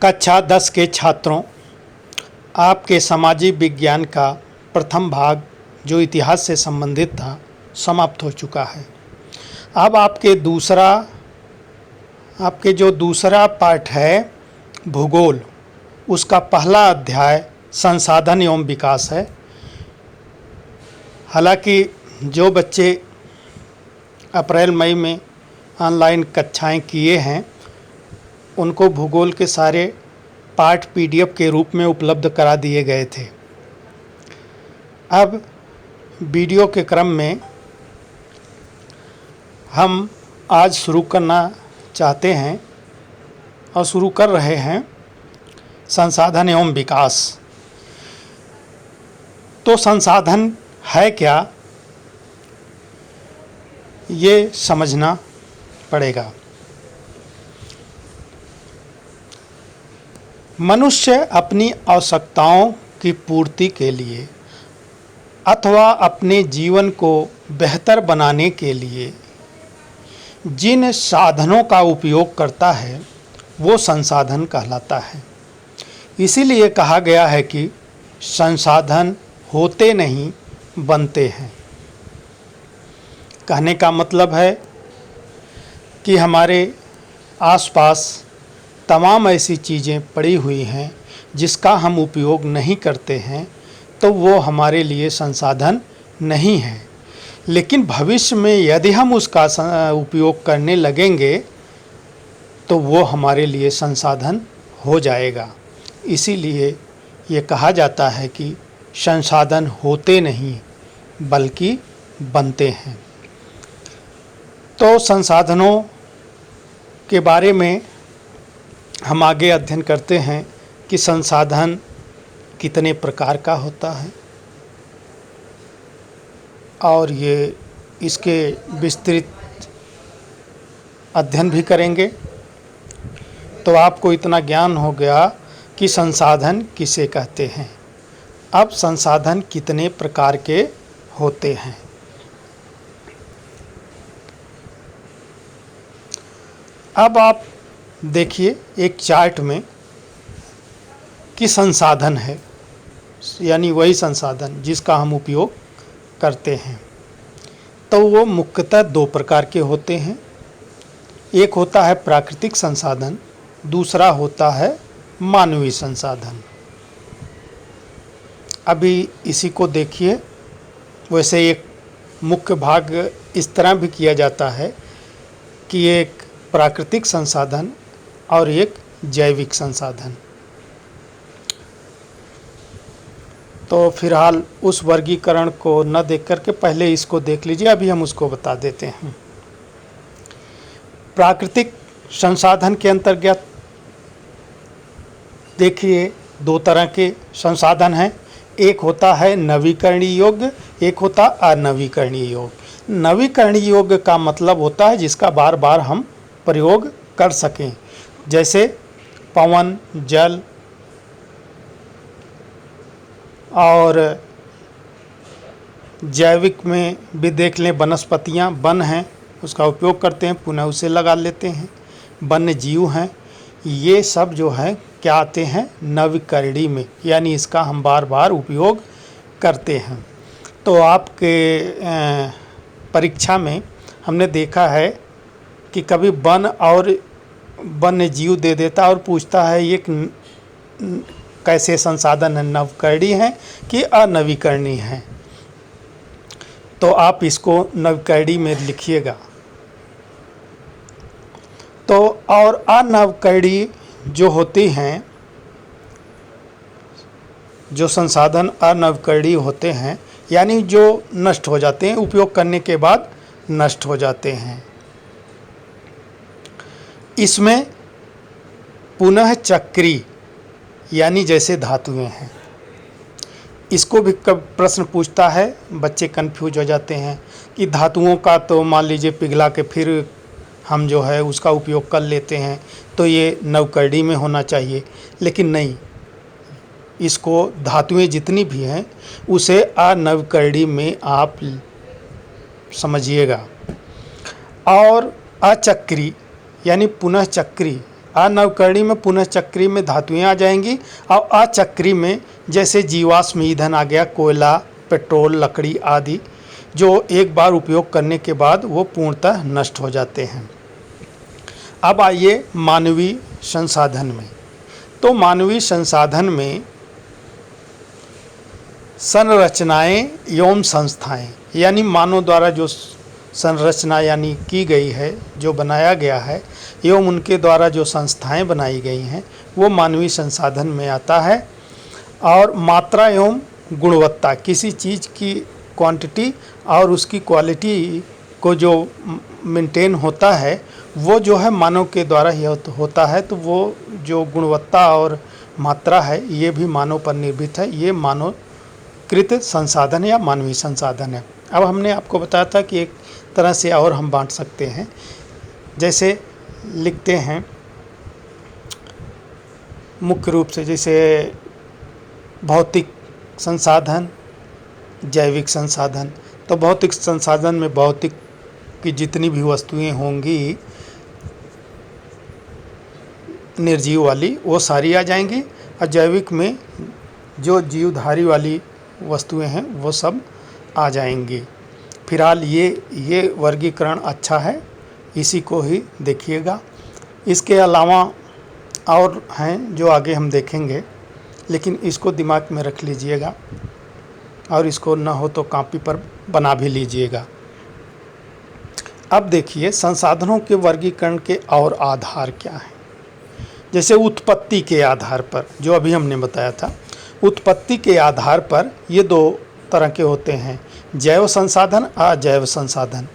कक्षा 10 के छात्रों, आपके सामाजिक विज्ञान का प्रथम भाग जो इतिहास से संबंधित था समाप्त हो चुका है। अब आपके जो दूसरा पाठ है भूगोल, उसका पहला अध्याय संसाधन एवं विकास है। हालांकि जो बच्चे अप्रैल मई में ऑनलाइन कक्षाएं किए हैं उनको भूगोल के सारे पाठ पीडीएफ के रूप में उपलब्ध करा दिए गए थे। अब वीडियो के क्रम में हम आज शुरू करना चाहते हैं और शुरू कर रहे हैं संसाधन एवं विकास। तो संसाधन है क्या, ये समझना पड़ेगा। मनुष्य अपनी आवश्यकताओं की पूर्ति के लिए अथवा अपने जीवन को बेहतर बनाने के लिए जिन साधनों का उपयोग करता है वो संसाधन कहलाता है। इसीलिए कहा गया है कि संसाधन होते नहीं बनते हैं। कहने का मतलब है कि हमारे आसपास तमाम ऐसी चीज़ें पड़ी हुई हैं जिसका हम उपयोग नहीं करते हैं, तो वो हमारे लिए संसाधन नहीं है। लेकिन भविष्य में यदि हम उसका उपयोग करने लगेंगे तो वो हमारे लिए संसाधन हो जाएगा। इसीलिए ये कहा जाता है कि संसाधन होते नहीं बल्कि बनते हैं। तो संसाधनों के बारे में हम आगे अध्ययन करते हैं कि संसाधन कितने प्रकार का होता है और ये इसके विस्तृत अध्ययन भी करेंगे। तो आपको इतना ज्ञान हो गया कि संसाधन किसे कहते हैं। अब संसाधन कितने प्रकार के होते हैं। अब आप देखिए एक चार्ट में कि संसाधन है, यानी वही संसाधन जिसका हम उपयोग करते हैं। तो वो मुख्यतः दो प्रकार के होते हैं। एक होता है प्राकृतिक संसाधन, दूसरा होता है मानवीय संसाधन। अभी इसी को देखिए। वैसे एक मुख्य भाग इस तरह भी किया जाता है कि एक प्राकृतिक संसाधन और एक जैविक संसाधन। तो फिलहाल उस वर्गीकरण को न देख करके पहले इसको देख लीजिए, अभी हम उसको बता देते हैं। प्राकृतिक संसाधन के अंतर्गत देखिए दो तरह के संसाधन हैं। एक होता है नवीकरणीय योग्य, एक होता अनवीकरणीय योग्य। नवीकरणीय योग्य का मतलब होता है जिसका बार बार हम प्रयोग कर सकें, जैसे पवन, जल और जैविक में भी देख लें, वनस्पतियाँ, वन हैं उसका उपयोग करते हैं, पुनः उसे लगा लेते हैं। वन्य जीव हैं, ये सब जो है क्या आते हैं नवीकरणीय में, यानी इसका हम बार बार उपयोग करते हैं। तो आपके परीक्षा में हमने देखा है कि कभी वन और वन्य जीव दे देता और पूछता है ये कैसे संसाधन है, नवीकरणीय है कि अनवीकरणीय है। तो आप इसको नवीकरणीय में लिखिएगा। तो और अनवीकरणीय जो होती हैं, जो संसाधन अनवीकरणीय होते हैं यानी जो नष्ट हो जाते हैं, उपयोग करने के बाद नष्ट हो जाते हैं, इसमें पुनः चक्री यानी जैसे धातुएं हैं। इसको भी कब प्रश्न पूछता है, बच्चे कंफ्यूज हो जाते हैं कि धातुओं का तो मान लीजिए पिघला के फिर हम जो है उसका उपयोग कर लेते हैं, तो ये नवकरणीय में होना चाहिए। लेकिन नहीं, इसको धातुएं जितनी भी हैं उसे अनवकरणीय में आप समझिएगा। और अचक्री यानी पुनः चक्री अनवकरणीय में पुनः चक्री में धातुएं आ जाएंगी, और अचक्री में जैसे जीवाश्म ईंधन आ गया, कोयला, पेट्रोल, लकड़ी आदि, जो एक बार उपयोग करने के बाद वो पूर्णतः नष्ट हो जाते हैं। अब आइए मानवीय संसाधन में। तो मानवीय संसाधन में संरचनाएं एवं संस्थाएं, यानी मानव द्वारा जो संरचना यानी की गई है, जो बनाया गया है, एवं उनके द्वारा जो संस्थाएं बनाई गई हैं, वो मानवीय संसाधन में आता है। और मात्रा एवं गुणवत्ता, किसी चीज़ की क्वांटिटी और उसकी क्वालिटी को जो मेंटेन होता है, वो जो है मानव के द्वारा ही होता है। तो वो जो गुणवत्ता और मात्रा है, ये भी मानव पर निर्भर है। ये मानवकृत संसाधन या मानवीय संसाधन है। अब हमने आपको बताया था कि एक तरह से और हम बांट सकते हैं, जैसे लिखते हैं मुख्य रूप से, जैसे भौतिक संसाधन, जैविक संसाधन। तो भौतिक संसाधन में भौतिक की जितनी भी वस्तुएं होंगी निर्जीव वाली, वो सारी आ जाएंगी, और जैविक में जो जीवधारी वाली वस्तुएं हैं वो सब आ जाएंगी। फिलहाल ये वर्गीकरण अच्छा है, इसी को ही देखिएगा। इसके अलावा और हैं जो आगे हम देखेंगे, लेकिन इसको दिमाग में रख लीजिएगा, और इसको न हो तो कॉपी पर बना भी लीजिएगा। अब देखिए संसाधनों के वर्गीकरण के और आधार क्या हैं। जैसे उत्पत्ति के आधार पर, जो अभी हमने बताया था, उत्पत्ति के आधार पर ये दो तरह के होते हैं, जैव संसाधन, अजैव संसाधन।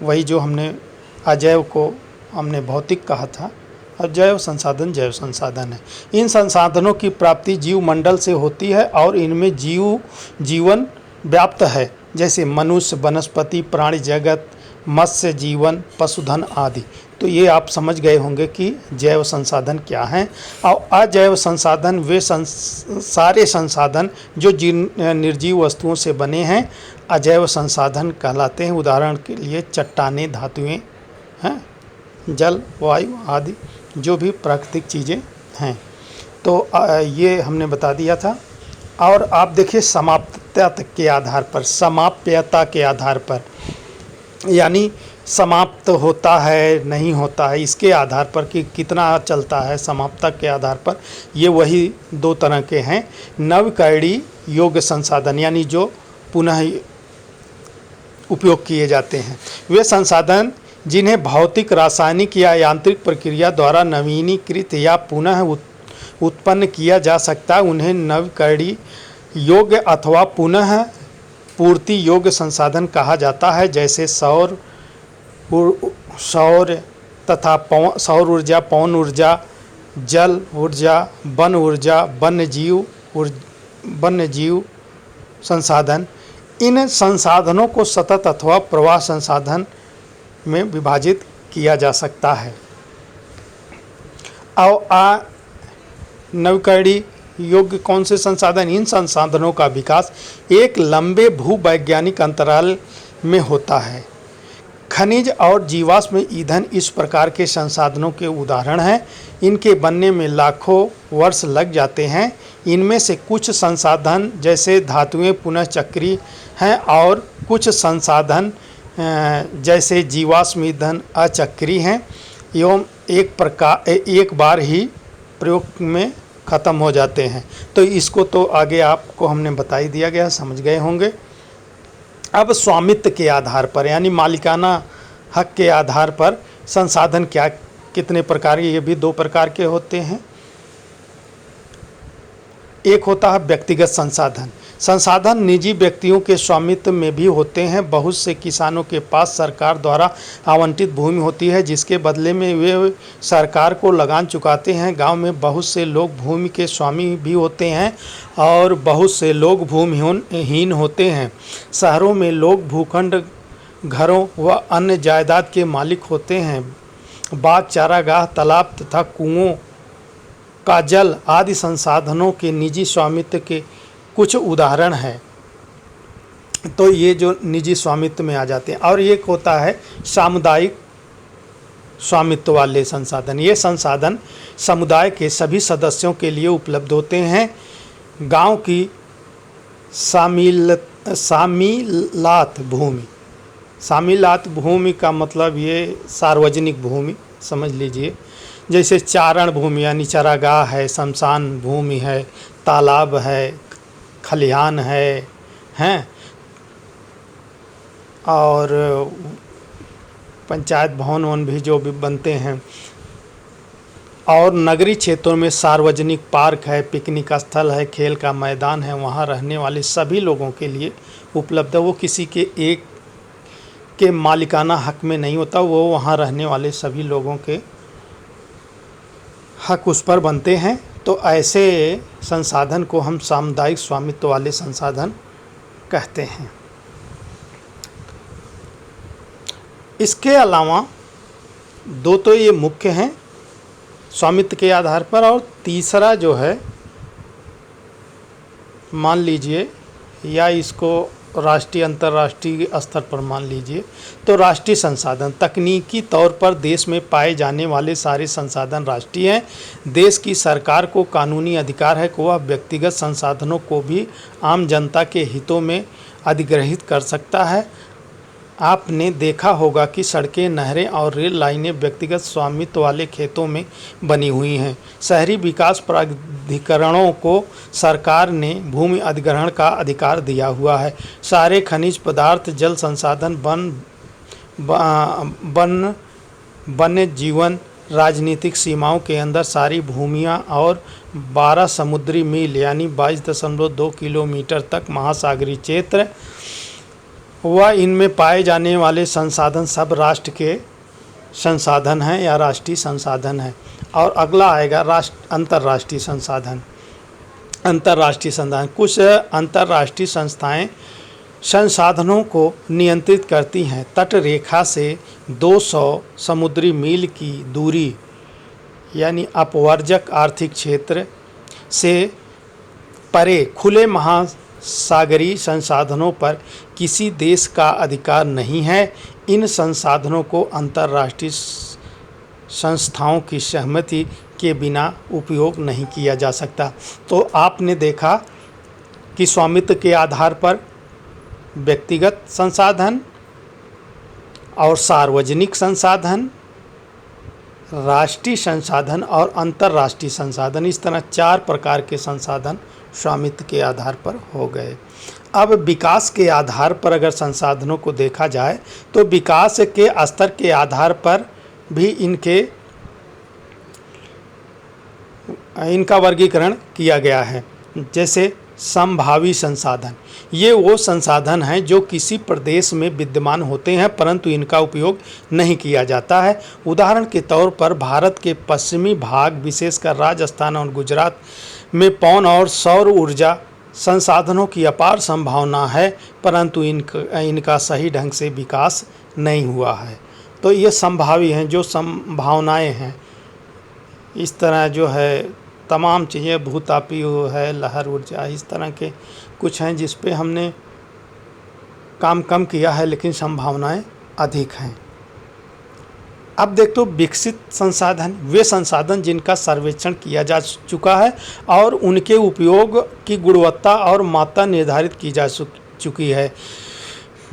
वही जो हमने अजैव को हमने भौतिक कहा था, और जैव संसाधन जैव संसाधन है। इन संसाधनों की प्राप्ति जीवमंडल से होती है, और इनमें जीवन व्याप्त है, जैसे मनुष्य, वनस्पति, प्राणी जगत, मत्स्य जीवन, पशुधन आदि। तो ये आप समझ गए होंगे कि जैव संसाधन क्या हैं। और अजैव संसाधन वे सारे संसाधन जो निर्जीव वस्तुओं से बने हैं, अजैव संसाधन कहलाते हैं। उदाहरण के लिए चट्टानें, धातुएं हैं, जल, वायु आदि जो भी प्राकृतिक चीज़ें हैं। तो ये हमने बता दिया था। और आप देखिए समाप्यता के आधार पर, समाप्यता के आधार पर, यानी समाप्त होता है नहीं होता है, इसके आधार पर कि कितना चलता है, समाप्तता के आधार पर ये वही दो तरह के हैं। नवीकरणीय योग्य संसाधन, यानी जो पुनः उपयोग किए जाते हैं, वे संसाधन जिन्हें भौतिक, रासायनिक या यांत्रिक प्रक्रिया द्वारा नवीनीकृत या पुनः उत्पन्न किया जा सकता है, उन्हें नवीकरणीय योग्य अथवा पुनः पूर्ति योग्य संसाधन कहा जाता है। जैसे सौर तथा सौर ऊर्जा, पवन ऊर्जा, जल ऊर्जा, वन ऊर्जा, वन्यजीव संसाधन। इन संसाधनों को सतत अथवा प्रवाह संसाधन में विभाजित किया जा सकता है। और नवीकरणीय योग्य कौन से संसाधन? इन संसाधनों का विकास एक लंबे भूवैज्ञानिक अंतराल में होता है। खनिज और जीवाश्म ईंधन इस प्रकार के संसाधनों के उदाहरण हैं। इनके बनने में लाखों वर्ष लग जाते हैं। इनमें से कुछ संसाधन जैसे धातुएं पुनः चक्रीय हैं, और कुछ संसाधन जैसे जीवाश्म ईंधन अचक्रीय हैं एवं एक बार ही प्रयोग में ख़त्म हो जाते हैं। तो इसको तो आगे आपको हमने बता ही दिया गया, समझ गए होंगे। अब स्वामित्व के आधार पर, यानी मालिकाना हक के आधार पर संसाधन क्या कितने प्रकार के, ये भी दो प्रकार के होते हैं। एक होता है व्यक्तिगत संसाधन। संसाधन निजी व्यक्तियों के स्वामित्व में भी होते हैं। बहुत से किसानों के पास सरकार द्वारा आवंटित भूमि होती है, जिसके बदले में वे सरकार को लगान चुकाते हैं। गांव में बहुत से लोग भूमि के स्वामी भी होते हैं और बहुत से लोग भूमिहीन होते हैं। शहरों में लोग भूखंड, घरों व अन्य जायदाद के मालिक होते हैं। बाग, चारागाह, तालाब तथा कुओं का जल आदि संसाधनों के निजी स्वामित्व के कुछ उदाहरण हैं। तो ये जो निजी स्वामित्व में आ जाते हैं। और एक होता है सामुदायिक स्वामित्व वाले संसाधन। ये संसाधन समुदाय के सभी सदस्यों के लिए उपलब्ध होते हैं। गांव की शामिलात भूमि, शामिलात भूमि का मतलब ये सार्वजनिक भूमि समझ लीजिए। जैसे चारण भूमि यानी चरागाह है, शमशान भूमि है, तालाब है, खलिहान है, हैं, और पंचायत भवन भी जो भी बनते हैं। और नगरीय क्षेत्रों में सार्वजनिक पार्क है, पिकनिक स्थल है, खेल का मैदान है, वहाँ रहने वाले सभी लोगों के लिए उपलब्ध है। वो किसी के एक के मालिकाना हक में नहीं होता, वो वहाँ रहने वाले सभी लोगों के हक उस पर बनते हैं। तो ऐसे संसाधन को हम सामुदायिक स्वामित्व वाले संसाधन कहते हैं। इसके अलावा दो तो ये मुख्य हैं स्वामित्व के आधार पर, और तीसरा जो है मान लीजिए, या इसको राष्ट्रीय अंतर्राष्ट्रीय स्तर पर मान लीजिए, तो राष्ट्रीय संसाधन। तकनीकी तौर पर देश में पाए जाने वाले सारे संसाधन राष्ट्रीय हैं। देश की सरकार को कानूनी अधिकार है कि वह व्यक्तिगत संसाधनों को भी आम जनता के हितों में अधिग्रहित कर सकता है। आपने देखा होगा कि सड़कें, नहरें और रेल लाइनें व्यक्तिगत स्वामित्व वाले खेतों में बनी हुई हैं। शहरी विकास प्राधिकरणों को सरकार ने भूमि अधिग्रहण का अधिकार दिया हुआ है। सारे खनिज पदार्थ, जल संसाधन, वन्य जीवन, राजनीतिक सीमाओं के अंदर सारी भूमियां और 12 समुद्री मील यानी 22.2 किलोमीटर तक महासागरीय क्षेत्र वह इनमें पाए जाने वाले संसाधन सब राष्ट्र के संसाधन हैं या राष्ट्रीय संसाधन हैं। और अगला आएगा अंतर्राष्ट्रीय संसाधन। अंतर्राष्ट्रीय संसाधन, कुछ अंतर्राष्ट्रीय संस्थाएं संसाधनों को नियंत्रित करती हैं। तट रेखा से 200 समुद्री मील की दूरी यानी अपवर्जक आर्थिक क्षेत्र से परे खुले महासागरीय संसाधनों पर किसी देश का अधिकार नहीं है। इन संसाधनों को अंतर्राष्ट्रीय संस्थाओं की सहमति के बिना उपयोग नहीं किया जा सकता। तो आपने देखा कि स्वामित्व के आधार पर व्यक्तिगत संसाधन और सार्वजनिक संसाधन, राष्ट्रीय संसाधन और अंतर्राष्ट्रीय संसाधन, इस तरह 4 प्रकार के संसाधन स्वामित्व के आधार पर हो गए। अब विकास के आधार पर अगर संसाधनों को देखा जाए तो विकास के स्तर के आधार पर भी इनका वर्गीकरण किया गया है। जैसे संभावी संसाधन, ये वो संसाधन हैं जो किसी प्रदेश में विद्यमान होते हैं परंतु इनका उपयोग नहीं किया जाता है। उदाहरण के तौर पर भारत के पश्चिमी भाग विशेषकर राजस्थान और गुजरात में पवन और सौर ऊर्जा संसाधनों की अपार संभावना है परंतु इनका सही ढंग से विकास नहीं हुआ है। तो ये संभावी हैं, जो संभावनाएं हैं। इस तरह जो है तमाम चीज़ें, भूतापी है, लहर ऊर्जा, इस तरह के कुछ हैं जिस पे हमने काम कम किया है लेकिन संभावनाएं अधिक हैं। अब देखो विकसित संसाधन, वे संसाधन जिनका सर्वेक्षण किया जा चुका है और उनके उपयोग की गुणवत्ता और मात्रा निर्धारित की जा चुकी है,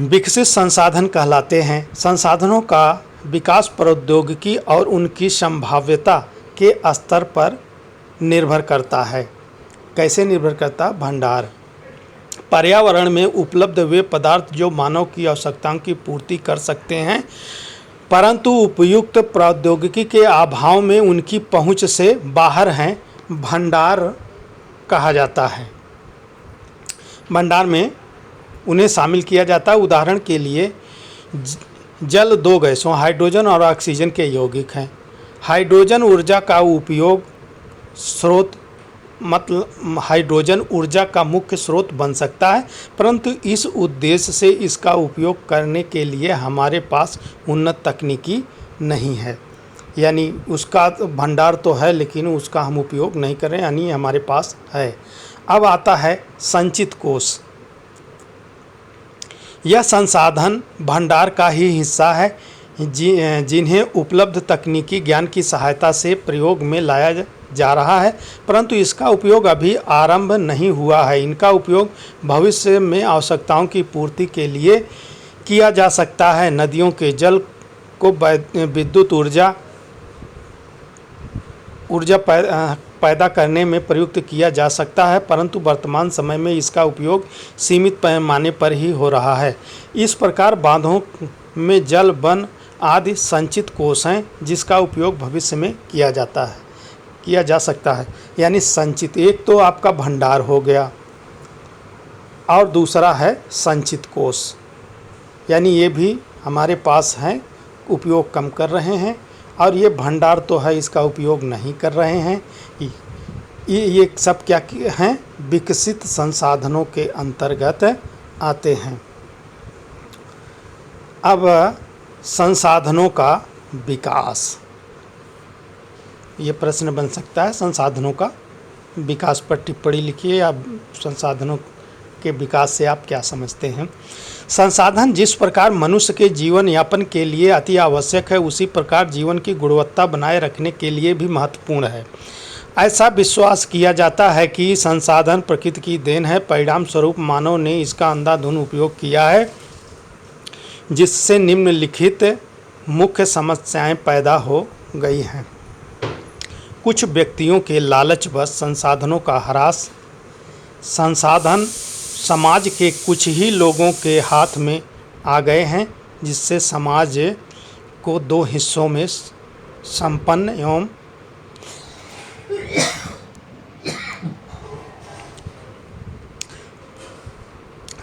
विकसित संसाधन कहलाते हैं। संसाधनों का विकास प्रौद्योगिकी और उनकी संभाव्यता के स्तर पर निर्भर करता है। कैसे निर्भर करता? भंडार, पर्यावरण में उपलब्ध वे पदार्थ जो मानव की आवश्यकताओं की पूर्ति कर सकते हैं परंतु उपयुक्त प्रौद्योगिकी के अभाव में उनकी पहुंच से बाहर हैं, भंडार कहा जाता है। भंडार में उन्हें शामिल किया जाता है। उदाहरण के लिए जल 2 गैसों हाइड्रोजन और ऑक्सीजन के यौगिक हैं। हाइड्रोजन ऊर्जा का उपयोग स्रोत, मतलब हाइड्रोजन ऊर्जा का मुख्य स्रोत बन सकता है परंतु इस उद्देश्य से इसका उपयोग करने के लिए हमारे पास उन्नत तकनीकी नहीं है। यानी उसका भंडार तो है लेकिन उसका हम उपयोग नहीं कर रहे, यानी हमारे पास है। अब आता है संचित कोष। यह संसाधन भंडार का ही हिस्सा है। जिन्हें उपलब्ध तकनीकी ज्ञान की सहायता से प्रयोग में लाया जा रहा है, परंतु इसका उपयोग अभी आरंभ नहीं हुआ है। इनका उपयोग भविष्य में आवश्यकताओं की पूर्ति के लिए किया जा सकता है। नदियों के जल को विद्युत ऊर्जा पैदा करने में प्रयुक्त किया जा सकता है, परंतु वर्तमान समय में इसका उपयोग सीमित पैमाने पर ही हो रहा है। इस प्रकार बांधों में जल, वन आदि संचित कोष हैं, जिसका उपयोग भविष्य में किया जा सकता है। यानी संचित, एक तो आपका भंडार हो गया और दूसरा है संचित कोष, यानी ये भी हमारे पास हैं, उपयोग कम कर रहे हैं। और ये भंडार तो है, इसका उपयोग नहीं कर रहे हैं। ये सब क्या हैं? विकसित संसाधनों के अंतर्गत आते हैं। अब संसाधनों का विकास, ये प्रश्न बन सकता है। संसाधनों का विकास पर टिप्पणी लिखिए। आप संसाधनों के विकास से आप क्या समझते हैं? संसाधन जिस प्रकार मनुष्य के जीवन यापन के लिए अति आवश्यक है, उसी प्रकार जीवन की गुणवत्ता बनाए रखने के लिए भी महत्वपूर्ण है। ऐसा विश्वास किया जाता है कि संसाधन प्रकृति की देन है, परिणाम स्वरूप मानव ने इसका अंधाधुंध उपयोग किया है, जिससे निम्नलिखित मुख्य समस्याएं पैदा हो गई हैं। कुछ व्यक्तियों के लालचवश संसाधनों का ह्रास, संसाधन समाज के कुछ ही लोगों के हाथ में आ गए हैं, जिससे समाज को दो हिस्सों में संपन्न एवं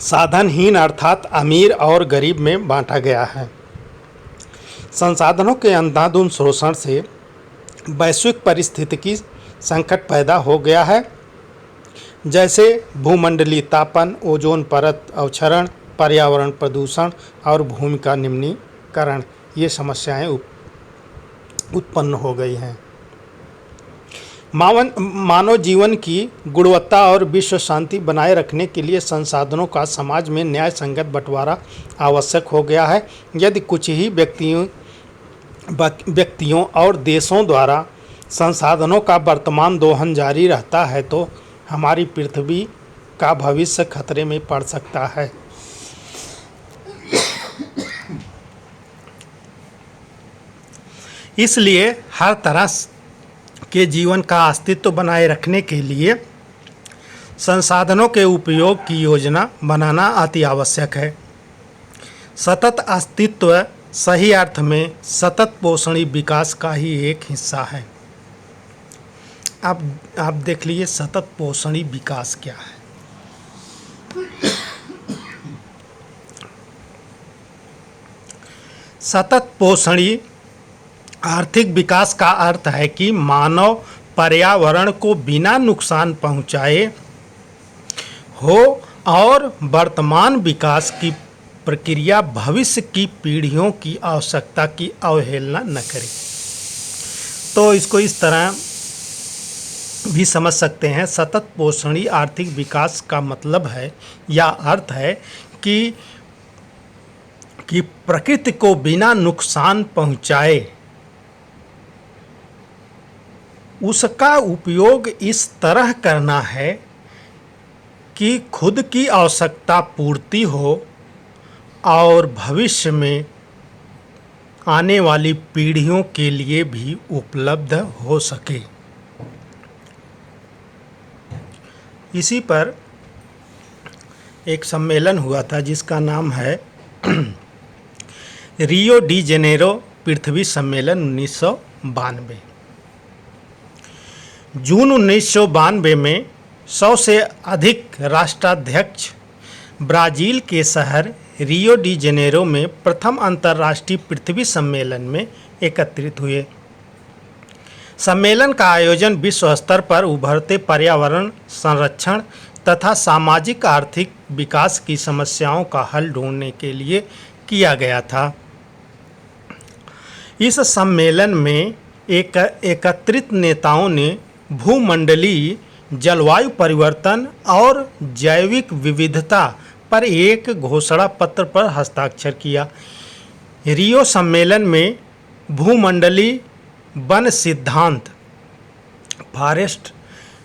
साधनहीन अर्थात अमीर और गरीब में बांटा गया है। संसाधनों के अंधाधुंध शोषण से वैश्विक पारिस्थितिकी संकट पैदा हो गया है, जैसे भूमंडलीय तापन, ओजोन परत अवक्षरण, पर्यावरण प्रदूषण और भूमि का निम्नीकरण। ये समस्याएं उत्पन्न हो गई हैं। मानव जीवन की गुणवत्ता और विश्व शांति बनाए रखने के लिए संसाधनों का समाज में न्याय संगत बंटवारा आवश्यक हो गया है। यदि कुछ ही व्यक्तियों और देशों द्वारा संसाधनों का वर्तमान दोहन जारी रहता है, तो हमारी पृथ्वी का भविष्य खतरे में पड़ सकता है। इसलिए हर तरह के जीवन का अस्तित्व बनाए रखने के लिए संसाधनों के उपयोग की योजना बनाना अति आवश्यक है। सतत अस्तित्व सही अर्थ में सतत पोषणी विकास का ही एक हिस्सा है। अब आप देख लीजिए सतत पोषणी विकास क्या है। सतत पोषणी आर्थिक विकास का अर्थ है कि मानव पर्यावरण को बिना नुकसान पहुंचाए हो और वर्तमान विकास की प्रक्रिया भविष्य की पीढ़ियों की आवश्यकता की अवहेलना न करे। तो इसको इस तरह भी समझ सकते हैं। सतत पोषणी आर्थिक विकास का मतलब है या अर्थ है कि प्रकृति को बिना नुकसान पहुंचाए उसका उपयोग इस तरह करना है कि खुद की आवश्यकता पूर्ति हो और भविष्य में आने वाली पीढ़ियों के लिए भी उपलब्ध हो सके। इसी पर एक सम्मेलन हुआ था जिसका नाम है रियो डी जेनेरो पृथ्वी सम्मेलन 1992। जून 1992 में 100 से अधिक राष्ट्राध्यक्ष ब्राज़ील के शहर रियो डी जेनेरो में प्रथम अंतर्राष्ट्रीय पृथ्वी सम्मेलन में एकत्रित हुए। सम्मेलन का आयोजन विश्व स्तर पर उभरते पर्यावरण संरक्षण तथा सामाजिक आर्थिक विकास की समस्याओं का हल ढूंढने के लिए किया गया था। इस सम्मेलन में एकत्रित नेताओं ने भूमंडलीय जलवायु परिवर्तन और जैविक विविधता पर एक घोषणा पत्र पर हस्ताक्षर किया। रियो सम्मेलन में भूमंडलीय वन सिद्धांत फॉरेस्ट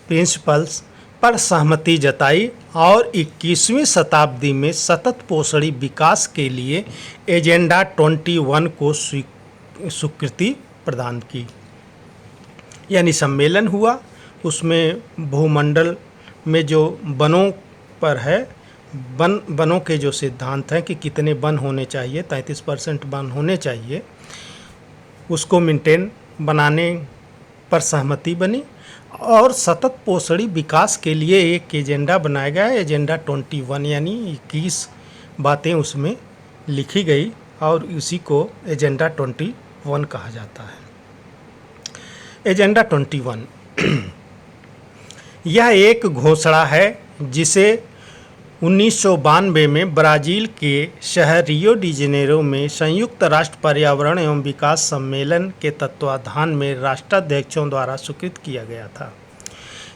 प्रिंसिपल्स पर सहमति जताई और 21वीं शताब्दी में सतत पोषणी विकास के लिए एजेंडा 21 को स्वीकृति प्रदान की। यानी सम्मेलन हुआ, उसमें भूमंडल में जो वनों पर है, वनों के जो सिद्धांत हैं कि कितने वन होने चाहिए, 33% वन होने चाहिए, उसको मेंटेन बनाने पर सहमति बनी और सतत पोषणी विकास के लिए एक एजेंडा बनाया गया, एजेंडा 21, यानी 21 बातें उसमें लिखी गई और उसी को एजेंडा 21 कहा जाता है। एजेंडा 21 यह एक घोषणा है जिसे 1992 में ब्राज़ील के शहर रियो डी जेनेरो में संयुक्त राष्ट्र पर्यावरण एवं विकास सम्मेलन के तत्वाधान में राष्ट्राध्यक्षों द्वारा स्वीकृत किया गया था।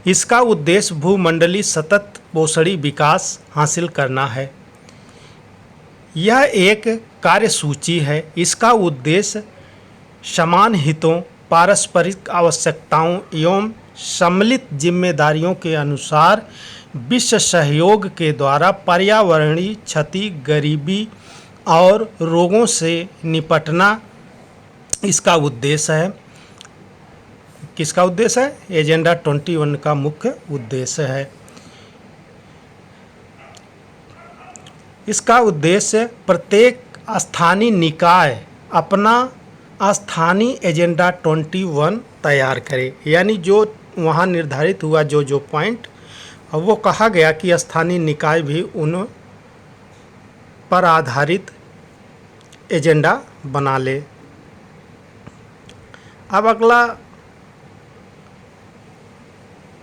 इसका उद्देश्य भूमंडलीय सतत पोषणी विकास हासिल करना है। यह एक कार्यसूची है। इसका उद्देश्य समान हितों, पारस्परिक आवश्यकताओं एवं सम्मिलित जिम्मेदारियों के अनुसार विश्व सहयोग के द्वारा पर्यावरणीय क्षति, गरीबी और रोगों से निपटना इसका उद्देश्य है। किसका उद्देश्य है? एजेंडा 21 का मुख्य उद्देश्य है। इसका उद्देश्य प्रत्येक स्थानीय निकाय अपना स्थानीय एजेंडा 21 तैयार करे। यानी जो वहाँ निर्धारित हुआ जो पॉइंट, अब वो कहा गया कि स्थानीय निकाय भी उन पर आधारित एजेंडा बना ले। अब अगला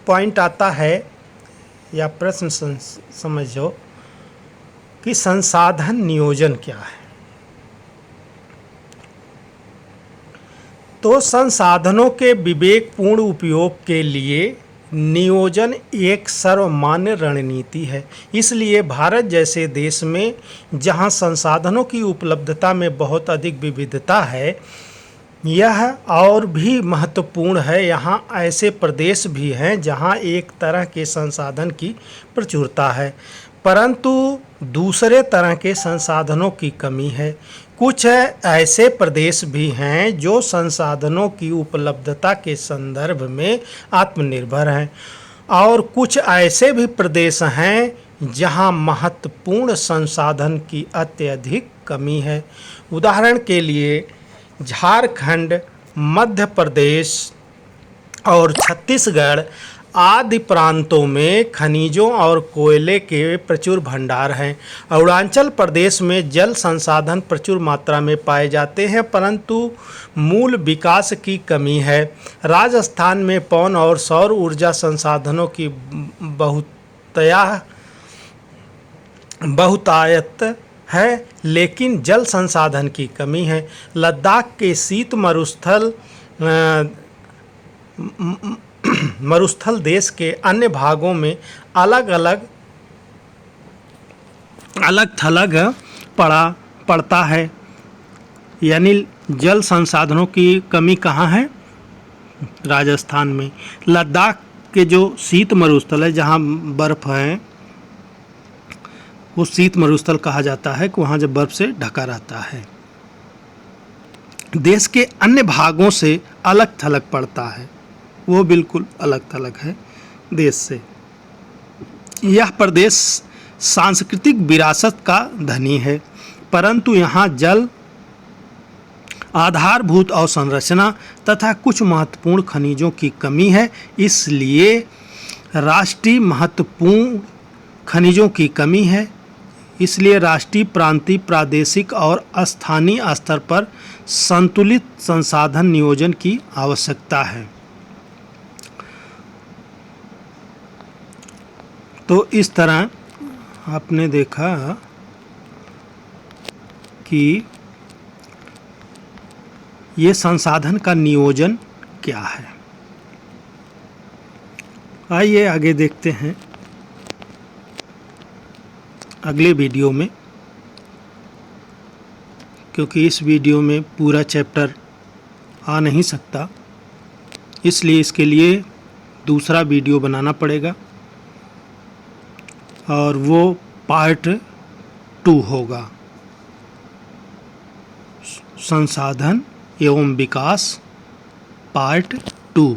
पॉइंट आता है या प्रश्न समझो कि संसाधन नियोजन क्या है। तो संसाधनों के विवेकपूर्ण उपयोग के लिए नियोजन एक सर्वमान्य रणनीति है। इसलिए भारत जैसे देश में जहां संसाधनों की उपलब्धता में बहुत अधिक विविधता है, यह और भी महत्वपूर्ण है। यहाँ ऐसे प्रदेश भी हैं जहाँ एक तरह के संसाधन की प्रचुरता है परंतु दूसरे तरह के संसाधनों की कमी है। कुछ ऐसे प्रदेश भी हैं जो संसाधनों की उपलब्धता के संदर्भ में आत्मनिर्भर हैं और कुछ ऐसे भी प्रदेश हैं जहां महत्वपूर्ण संसाधन की अत्यधिक कमी है। उदाहरण के लिए झारखंड, मध्य प्रदेश और छत्तीसगढ़ आदि प्रांतों में खनिजों और कोयले के प्रचुर भंडार हैं। अरुणाचल प्रदेश में जल संसाधन प्रचुर मात्रा में पाए जाते हैं परंतु मूल विकास की कमी है। राजस्थान में पवन और सौर ऊर्जा संसाधनों की बहुतायत है लेकिन जल संसाधन की कमी है। लद्दाख के शीत मरुस्थल देश के अन्य भागों में अलग थलग पड़ता है। यानी जल संसाधनों की कमी कहाँ है? राजस्थान में। लद्दाख के जो शीत मरुस्थल है जहाँ बर्फ़ है वो शीत मरुस्थल कहा जाता है कि वहाँ जब बर्फ़ से ढका रहता है। देश के अन्य भागों से अलग थलग पड़ता है, वो बिल्कुल अलग थलग है देश से। यह प्रदेश सांस्कृतिक विरासत का धनी है परंतु यहाँ जल, आधारभूत अवसंरचना तथा कुछ महत्वपूर्ण खनिजों की कमी है। इसलिए राष्ट्रीय महत्वपूर्ण खनिजों की कमी है। इसलिए राष्ट्रीय, प्रांतीय, प्रादेशिक और स्थानीय स्तर पर संतुलित संसाधन नियोजन की आवश्यकता है। तो इस तरह आपने देखा कि ये संसाधन का नियोजन क्या है। आइए आगे देखते हैं अगले वीडियो में क्योंकि इस वीडियो में पूरा चैप्टर आ नहीं सकता, इसलिए इसके लिए दूसरा वीडियो बनाना पड़ेगा और वो पार्ट 2 होगा। संसाधन एवं विकास पार्ट 2।